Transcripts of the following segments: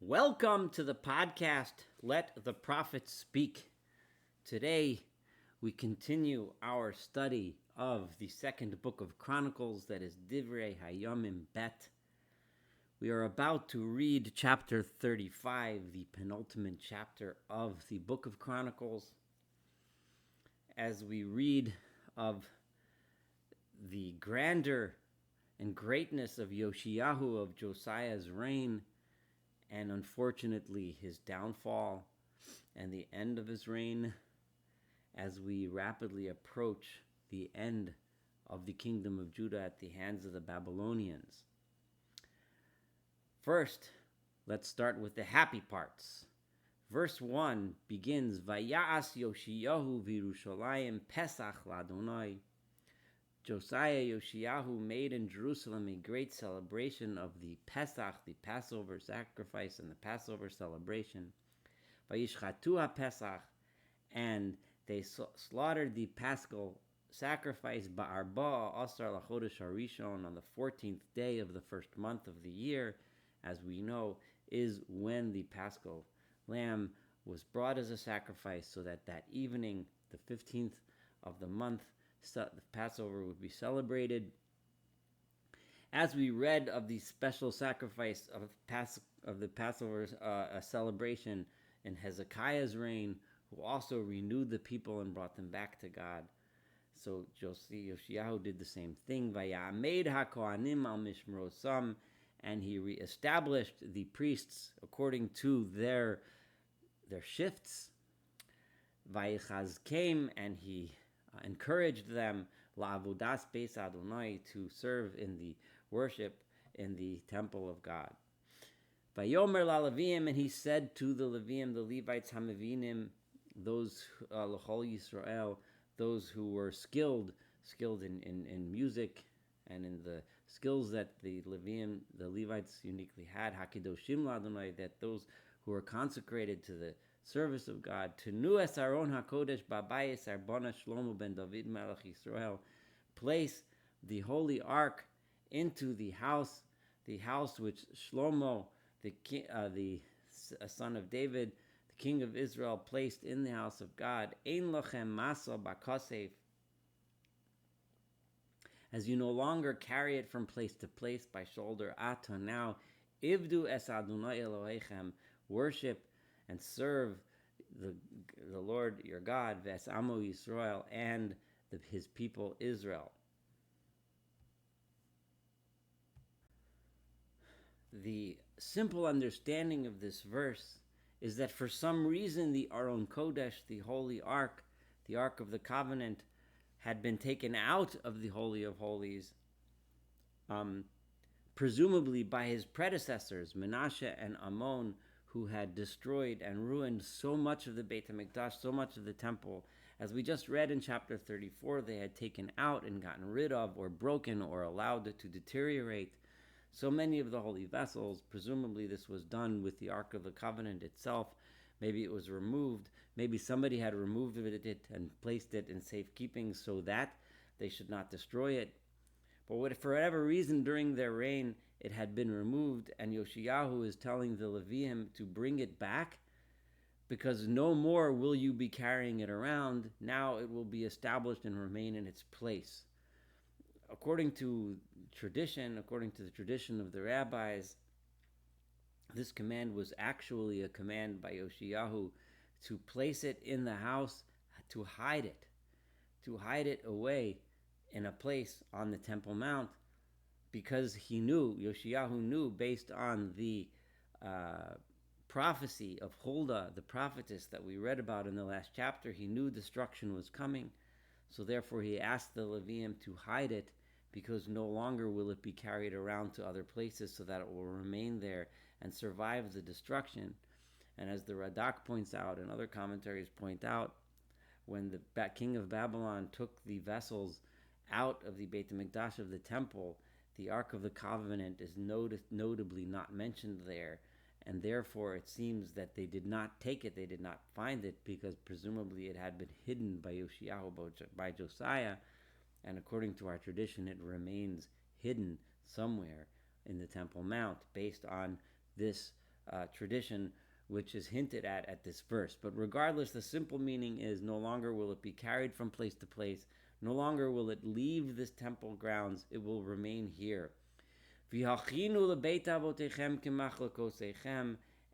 Welcome to the podcast, Let the Prophets Speak. Today, we continue our study of the second book of Chronicles, that is Divrei Hayomim Bet. We are about to read chapter 35, the penultimate chapter of the book of Chronicles. As we read of the grandeur and greatness of Yoshiyahu, of Josiah's reign, and unfortunately his downfall and the end of his reign, as we rapidly approach the end of the kingdom of Judah at the hands of the Babylonians. First, let's start with the happy parts. Verse 1 begins, Vaya'as Yoshiyahu v'Yerushalayim Pesach l'Adonai. Josiah Yoshiyahu made in Jerusalem a great celebration of the Pesach, the Passover sacrifice, and the Passover celebration. Vayishchatu HaPesach, and they slaughtered the Paschal sacrifice Ba'arba Asar Lachodesh Harishon on the 14th day of the first month of the year, as we know, is when the Paschal lamb was brought as a sacrifice, so that evening, the 15th of the month, the Passover would be celebrated. As we read of the special sacrifice of the Passover celebration in Hezekiah's reign, who also renewed the people and brought them back to God. So Yoshiyahu did the same thing. Vayamed haKohanim al mishmorosam, and he reestablished the priests according to their shifts. Vayichaz came, and he encouraged them la'avodas beis Adonai, to serve in the worship in the temple of God. Vayomer la'Leviim, and he said to the Leviim, the Levites, hamavinim, those l'chol Yisrael, those who were skilled in music and in the skills that the Leviim, the Levites uniquely had, hakidoshim la'Adonai, that those who were consecrated to the service of God, to Nu es Aron HaKodesh Babayis Arbona Shlomo ben David Melech Yisrael, place the holy ark into the house which Shlomo, the son of David, the king of Israel, placed in the house of God. Ein lochem maso bakosef, as you no longer carry it from place to place by shoulder. Ata, now, Ivdu es Adonai Elohechem, worship and serve the Lord your God, Ves Amo Yisrael, and his people Israel. The simple understanding of this verse is that for some reason the Aron Kodesh, the holy ark, the Ark of the Covenant, had been taken out of the Holy of Holies, presumably by his predecessors, Menashe and Ammon, who had destroyed and ruined so much of the Beit HaMikdash, so much of the temple. As we just read in chapter 34, they had taken out and gotten rid of, or broken, or allowed it to deteriorate so many of the holy vessels. Presumably this was done with the Ark of the Covenant itself. Maybe it was removed. Maybe somebody had removed it and placed it in safekeeping so that they should not destroy it. But for whatever reason, during their reign, it had been removed, and Yoshiyahu is telling the Leviim to bring it back, because no more will you be carrying it around. Now it will be established and remain in its place. According to the tradition of the rabbis, this command was actually a command by Yoshiyahu to place it in the house, to hide it away in a place on the Temple Mount, because Yoshiyahu knew, based on the prophecy of Huldah, the prophetess that we read about in the last chapter, he knew destruction was coming. So therefore he asked the Leviim to hide it, because no longer will it be carried around to other places, so that it will remain there and survive the destruction. And as the Radak points out, and other commentaries point out, when the king of Babylon took the vessels out of the Beit HaMikdash, of the temple, the Ark of the Covenant is notably not mentioned there, and therefore it seems that they did not take it, they did not find it, because presumably it had been hidden by Yoshiyahu, by Josiah, and according to our tradition it remains hidden somewhere in the Temple Mount, based on this tradition which is hinted at this verse. But regardless, the simple meaning is no longer will it be carried from place to place, no longer will it leave this temple grounds, it will remain here.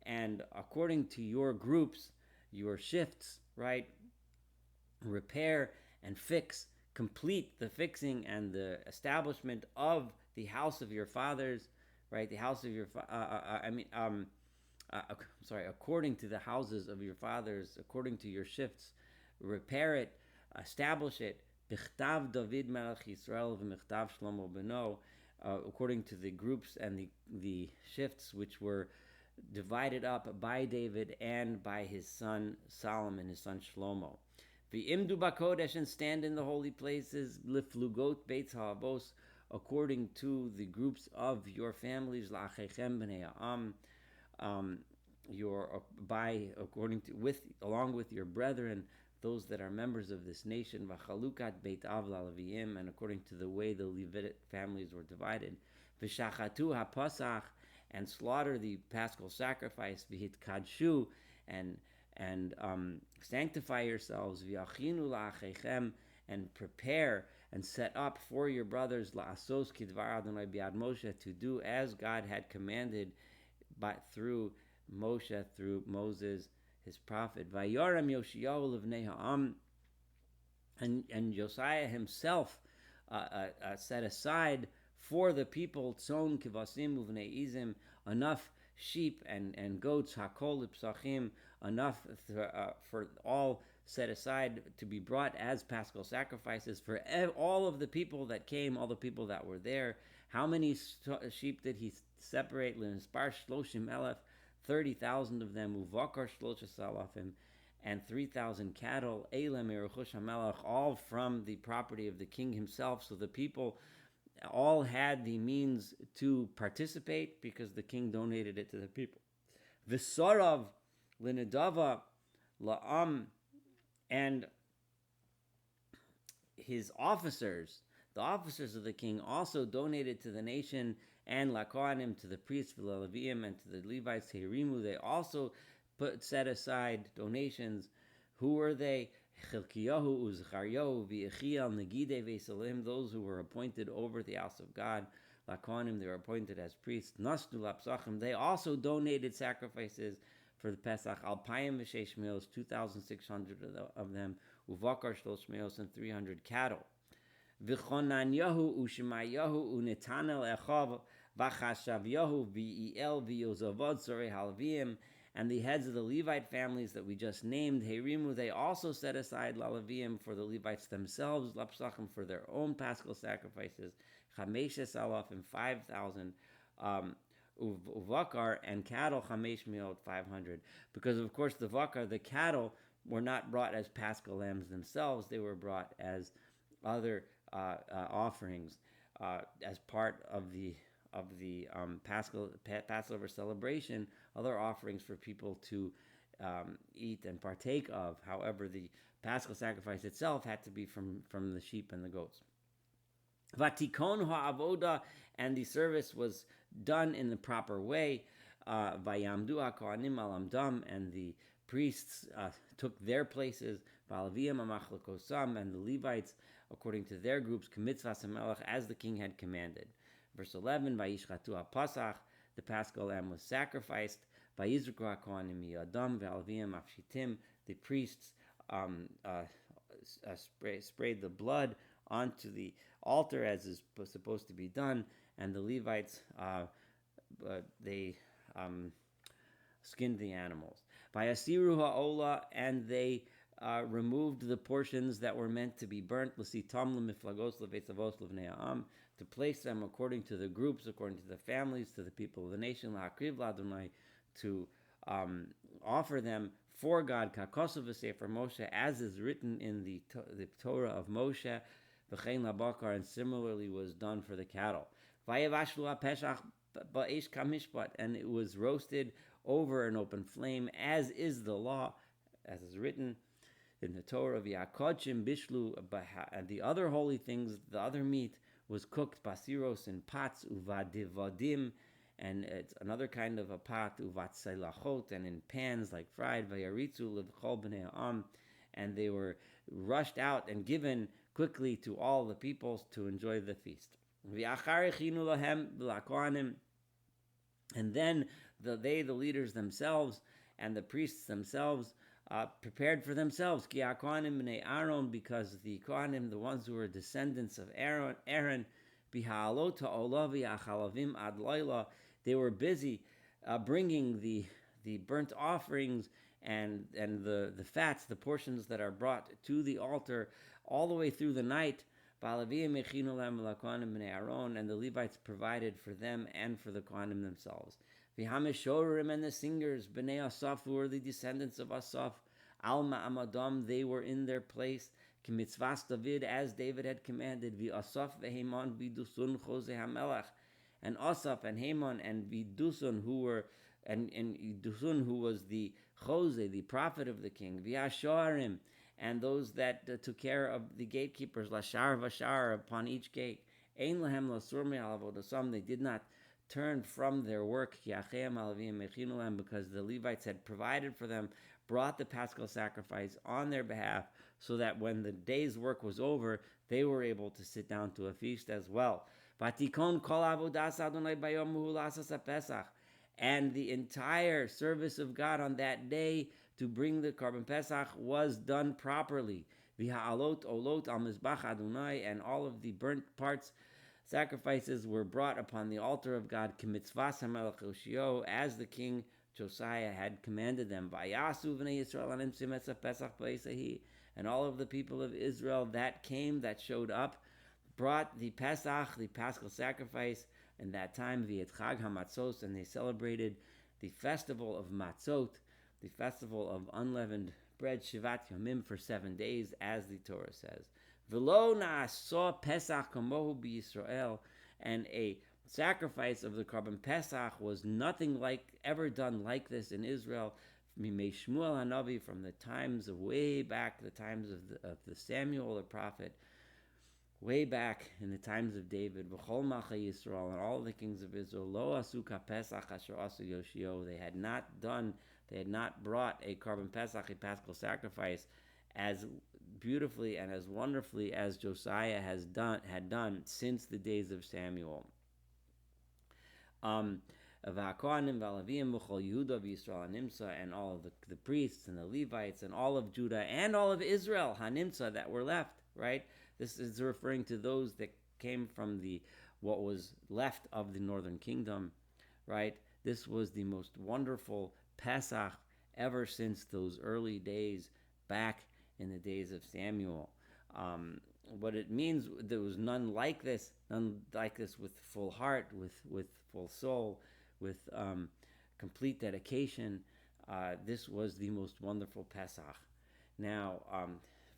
And according to your groups, your shifts, right, repair and fix, complete the fixing and the establishment of the house of your fathers, right? The house of your, according to the houses of your fathers, according to your shifts, repair it, establish it. Bichtav David Melech Yisrael v'michtav Shlomo Beno, according to the groups and the shifts which were divided up by David and by his son Solomon, his son Shlomo. V'imdu b'kodesh, and stand in the holy places, liflugot beitz ha'avos, according to the groups of your families, la'achechem b'nei ha'am, along with your brethren, those that are members of this nation, v'chalukat beit av la'leviyim, and according to the way the Levitic families were divided, v'shachatu ha'pasach, and slaughter the paschal sacrifice, v'hit kadshu, and sanctify yourselves, v'yachinu la'achechem, and prepare and set up for your brothers, la'asos kidvar Adonai biad Moshe, to do as God had commanded through Moshe, through Moses, his prophet. Vayoram Yoshiyahu levnei ha'am, and Josiah himself set aside for the people tzon kivasim uvnei izim, enough sheep and goats, hakol ipsachim, enough for all set aside to be brought as paschal sacrifices for all of the people that came, all the people that were there. How many sheep did he separate? L'nispar shloshim elef, 30,000 of them, uvakar shlosha salafim, and 3,000 cattle, elem eruchush hamelach, all from the property of the king himself. So the people all had the means to participate because the king donated it to the people. V'sorav l'nedava la'am, and his officers, the officers of the king, also donated to the nation, and lakohanim, to the priests, v'laleviim, and to the Levites, herimu, they also set aside donations. Who were they? Chilkiyahu, Uzecharyahu, v'Yechiel, Negidei v'Esalim, those who were appointed over the house of God. Lakohanim, they were appointed as priests. Nasdu lapsachim, they also donated sacrifices for the Pesach. Alpayim v'sheish meos, 2,600 of them. Uvakar shlosh meos, and 300 cattle. V'chonanyahu, Ushemayahu, Unetanel echav, v'chashavyahu, v'Iel, v'Yozavod, Zorei halvim, and the heads of the Levite families that we just named, Herimu, they also set aside Laleviim for the Levites themselves, Lapsachim for their own paschal sacrifices, Chameshes alafim, 5,000, Uvakar, and cattle, Chamesh miot, 500. Because of course the Vakar, the cattle, were not brought as paschal lambs themselves, they were brought as other offerings as part of the Passover celebration, other offerings for people to eat and partake of. However, the paschal sacrifice itself had to be from the sheep and the goats. Vatikon ha'avoda, and the service was done in the proper way. Vayamdu ha'kohanim alamdam, and the priests took their places. V'alaviyim ha'machlokosam, and the Levites, according to their groups, k'mitzvas ha'melech, as the king had commanded. Verse 11, Vayishchatu ha'pasach, the paschal lamb was sacrificed. Vayizruku ha'kohanim miyadam v'alaviyim afshitim, the priests sprayed the blood onto the altar as is supposed to be done, and the Levites, they skinned the animals. Vayasiru ha'ola, and they removed the portions that were meant to be burnt, l'sitam l'miflagos l'veitzavos l'vnei ha'am, to place them according to the groups, according to the families, to the people of the nation, la'akriv l'Adonai, to offer them for God, ka'kosav v'sefer Moshe, as is written in the Torah of Moshe, v'chein la'bakar, and similarly was done for the cattle. Vayavashlu ha'peshach ba'esh kamishpat, and it was roasted over an open flame, as is the law, as is written in the Torah. V'yakodshim bishlu, and the other holy things, the other meat, was cooked basiros in pots, uvadivadim, and it's another kind of a pot, uvatzelachot, and in pans like fried, vayaritzu levchol bnei ha'am, and they were rushed out and given quickly to all the peoples to enjoy the feast. And then the leaders themselves and the priests themselves prepared for themselves, because the Kohanim, the ones who were descendants of Aaron, they were busy bringing the burnt offerings and the fats, the portions that are brought to the altar all the way through the night. And the Levites provided for them and for the Kohanim themselves. V'hameshorim, and the singers, Bnei Asaf, who were the descendants of Asaf, Alma Amadam, they were in their place, K'mitzvas David, as David had commanded, V'asaf v'Heman v'Dusun Chose HaMelech, and Asaf and Haman and V'Dusun, who were and Dusun, who was the Chose, the prophet of the king, V'Ashoarim, and those that took care of the gatekeepers, Lashar Vashar, upon each gate. Ein lahem lasur me'al avodasam, they did not turn from their work, because the Levites had provided for them, brought the Paschal sacrifice on their behalf, so that when the day's work was over, they were able to sit down to a feast as well. And the entire service of God on that day to bring the Korban Pesach was done properly. V'ha'alot olot al mizbach Adonai, and all of the burnt parts, sacrifices, were brought upon the altar of God, k'mitzvas hamelech Yoshio, as the king Josiah had commanded them. V'yasu v'nei Yisrael anim simetz pesach b'esahi, and all of the people of Israel that came, that showed up, brought the Pesach, the Paschal sacrifice, in that time, v'et chag hamatzos, and they celebrated the festival of matzot, the festival of unleavened bread, Shivat Yomim, for 7 days, as the Torah says. V'lo na'aseh Pesach kamohu b'Yisrael, and a sacrifice of the Korban Pesach was nothing like ever done like this in Israel. Mimei Shmuel Hanavi, from the times of way back, the times of the Samuel the prophet, way back in the times of David, V'chol Malchei Yisrael, and all the kings of Israel, Lo asu Pesach asher asu Yoshio, they had not brought a Korban Pesach, a Paschal sacrifice, as beautifully and as wonderfully as Josiah had done since the days of Samuel. And all of the priests and the Levites and all of Judah and all of Israel, Hanimsa, that were left, right? This is referring to those that came from what was left of the northern kingdom, right? This was the most wonderful Pesach ever since those early days back in the days of Samuel. What it means, there was none like this with full heart, with full soul, with complete dedication. This was the most wonderful Pesach. Now,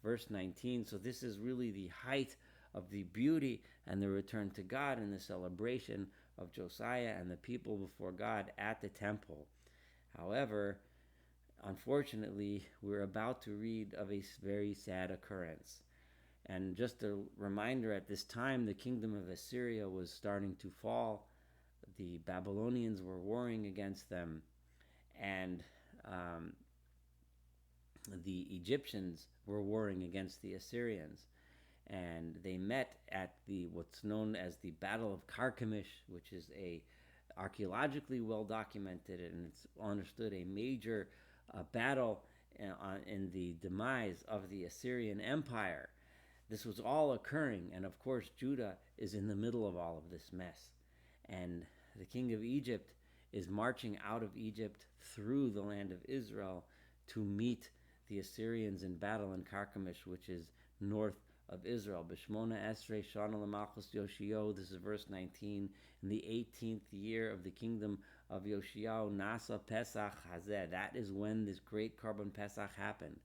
verse 19, so this is really the height of the beauty and the return to God and the celebration of Josiah and the people before God at the temple. However, unfortunately, we're about to read of a very sad occurrence. And just a reminder, at this time, the kingdom of Assyria was starting to fall. The Babylonians were warring against them, and the Egyptians were warring against the Assyrians. And they met at what's known as the Battle of Carchemish, which is archaeologically well documented, and it's understood a major battle in the demise of the Assyrian Empire. This was all occurring, and of course Judah is in the middle of all of this mess. And the king of Egypt is marching out of Egypt through the land of Israel to meet the Assyrians in battle in Carchemish, which is north of Israel. B'shmona esrei shana l'malchus Yoshio, this is verse 19. In the 18th year of the kingdom of Yoshio, Nasa Pesach Hazeh, that is when this great Korban Pesach happened.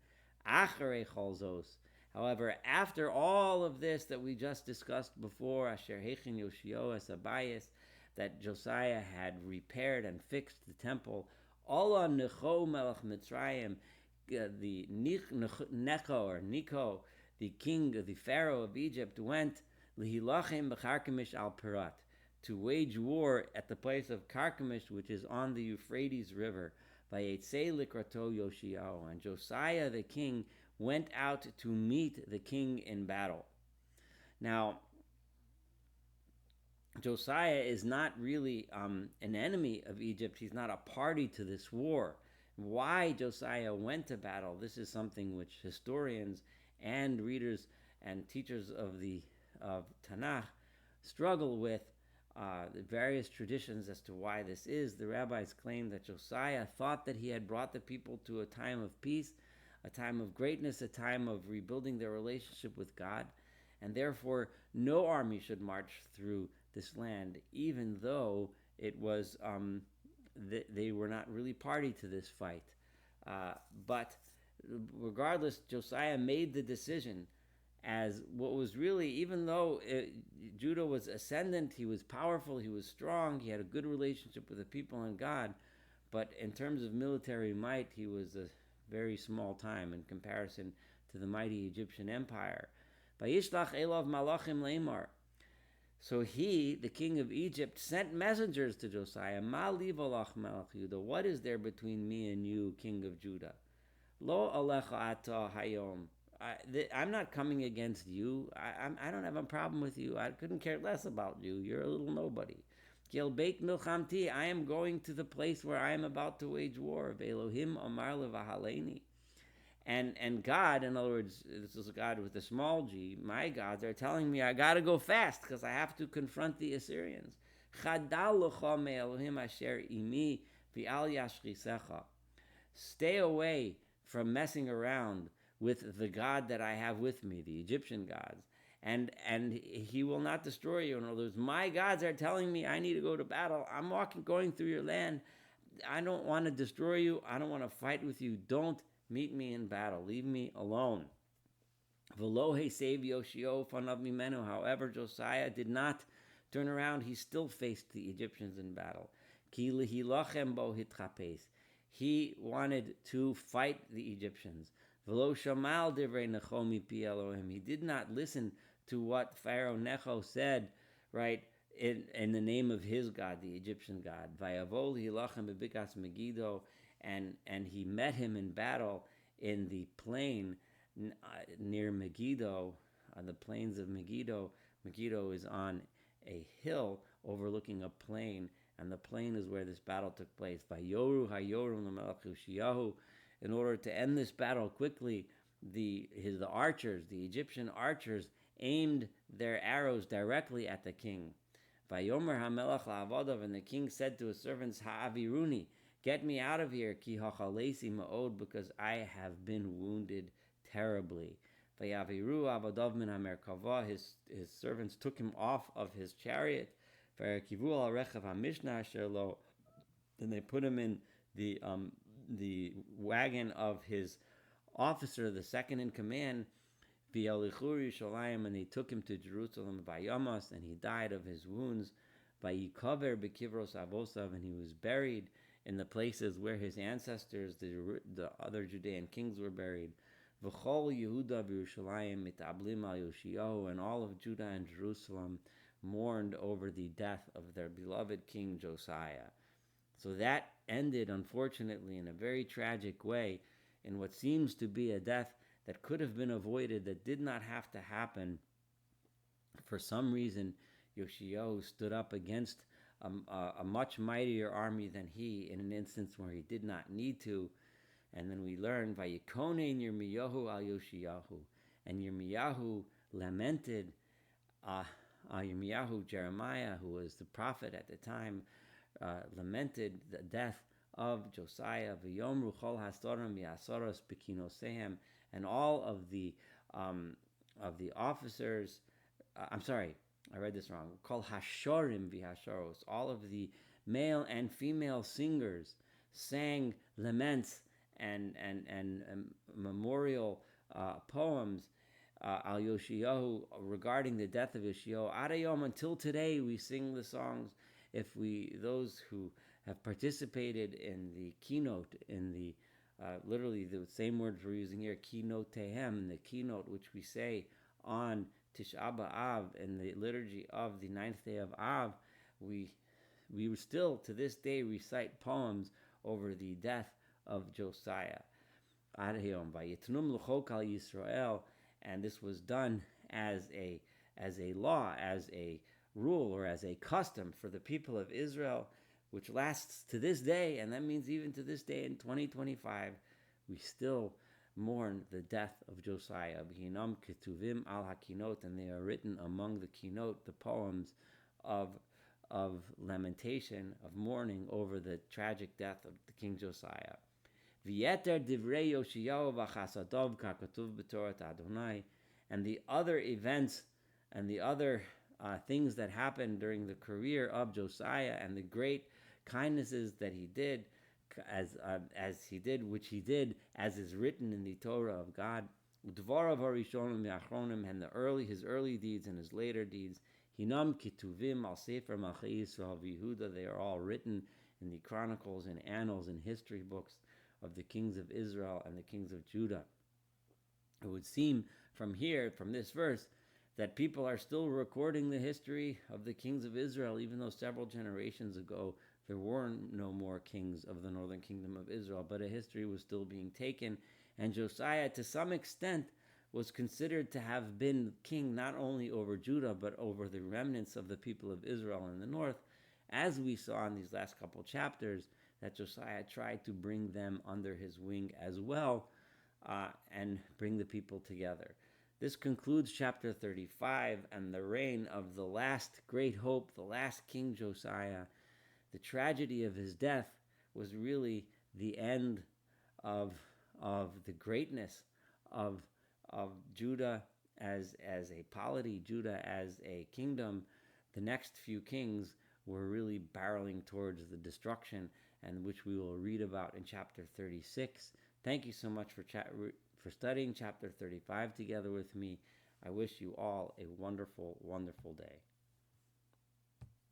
Acharei chol zos, however, after all of this that we just discussed before, Asher Hechin Yoshio es Abayis, that Josiah had repaired and fixed the temple, Allah Necho Melech Mitzrayim, the Necho, the king, the Pharaoh of Egypt, went Lihilachem b'Charchemish al Pirat, to wage war at the place of Carchemish, which is on the Euphrates River. Vayetzei likrato Yoshiyahu, and Josiah the king went out to meet the king in battle. Now, Josiah is not really an enemy of Egypt. He's not a party to this war. Why Josiah went to battle, this is something which historians and readers and teachers of Tanakh struggle with the various traditions as to why this is. The rabbis claim that Josiah thought that he had brought the people to a time of peace, a time of greatness, a time of rebuilding their relationship with God, and therefore no army should march through this land, even though it was they were not really party to this fight. But regardless, Josiah made the decision as what was really, even though Judah was ascendant, he was powerful, he was strong, he had a good relationship with the people and God, but in terms of military might, he was a very small time in comparison to the mighty Egyptian empire. Vayishlach Elov malachim leimar. So he, the king of Egypt, sent messengers to Josiah. Ma livolach melech Judah. What is there between me and you, king of Judah? Lo alecha ata hayom. I'm not coming against you. I don't have a problem with you. I couldn't care less about you. You're a little nobody. Gil beit milchamti. I am going to the place where I am about to wage war. Elohim amar levahaleni. And God, in other words, this is God with a small g, my gods are telling me I got to go fast because I have to confront the Assyrians. Stay away from messing around with the God that I have with me, the Egyptian gods. And he will not destroy you. In other words, my gods are telling me I need to go to battle. I'm going through your land. I don't want to destroy you. I don't want to fight with you. Don't meet me in battle. Leave me alone. However, Josiah did not turn around. He still faced the Egyptians in battle. He wanted to fight the Egyptians. He did not listen to what Pharaoh Necho said, right, in the name of his God, the Egyptian God. And he met him in battle in the plain near Megiddo, on the plains of Megiddo. Megiddo is on a hill overlooking a plain, and the plain is where this battle took place. Vayoru hayoru l'melech Yoshiyahu. In order to end this battle quickly, the Egyptian archers, aimed their arrows directly at the king. Vayomer hamelech la'avodav, and the king said to his servants, Ha'aviruni, get me out of here, ki hachalesi ma'od, because I have been wounded terribly. Vayaviru avodav min hamerkava, his servants took him off of his chariot. Vayakivu al rechav hamishna asher lo, then they put him in the wagon of his officer, the second in command, V'yalichur Yerushalayim, and they took him to Jerusalem, Vayamas, and he died of his wounds. Vayikaver b'kivros avosav, and he was buried in the places where his ancestors, the other Judean kings, were buried. V'chol Yehuda v'Yerushalayim mitablim al Yoshiyahu, and all of Judah and Jerusalem mourned over the death of their beloved king Josiah. So that ended, unfortunately, in a very tragic way, in what seems to be a death that could have been avoided, that did not have to happen. For some reason, Yoshiyahu stood up against a much mightier army than he, in an instance where he did not need to. And then we learn, Vayikonein Yirmiyahu al Yoshiyahu, and Yirmiyahu lamented, Jeremiah, who was the prophet at the time, lamented the death of Josiah. V'yomru chol hasorim v'hasoros b'kinosehem, and all of the officers. I'm sorry, I read this wrong. Kol hashorim v'hashoros, all of the male and female singers sang laments and memorial poems al Yoshiyahu regarding the death of Yoshiyahu. Adayom, until today, we sing the songs. Those who have participated in the keynote, in the literally the same words we're using here, keynote tehem, the keynote which we say on Tisha B'Av in the liturgy of the ninth day of Av, we we still to this day recite poems over the death of Josiah. Yisrael, and this was done as a law, as a rule, or as a custom for the people of Israel, which lasts to this day, and that means even to this day in 2025, we still mourn the death of Josiah. V'hinam ketuvim al hakinot, and they are written among the kinot, the poems of lamentation, of mourning over the tragic death of the King Josiah. V'yeter divrei Yoshiyahu v'chasadov ka'katuv b'Torat Adonai, and the other events and the other things that happened during the career of Josiah and the great kindnesses that he did, which he did as is written in the Torah of God, Dvarav harishonim v'achronim, and his early deeds and his later deeds, Hinam kituvim al sefer Malchei Yisrael v'Yehuda, they are all written in the Chronicles and Annals and history books of the kings of Israel and the kings of Judah. It would seem from this verse, that people are still recording the history of the kings of Israel, even though several generations ago there were no more kings of the northern kingdom of Israel, but a history was still being taken. And Josiah, to some extent, was considered to have been king not only over Judah, but over the remnants of the people of Israel in the north, as we saw in these last couple chapters, that Josiah tried to bring them under his wing as well, and bring the people together. This concludes chapter 35 and the reign of the last great hope, the last King Josiah. The tragedy of his death was really the end of the greatness of Judah as a polity, Judah as a kingdom. The next few kings were really barreling towards the destruction, and which we will read about in chapter 36. Thank you so much for studying chapter 35 together with me. I wish you all a wonderful, wonderful day.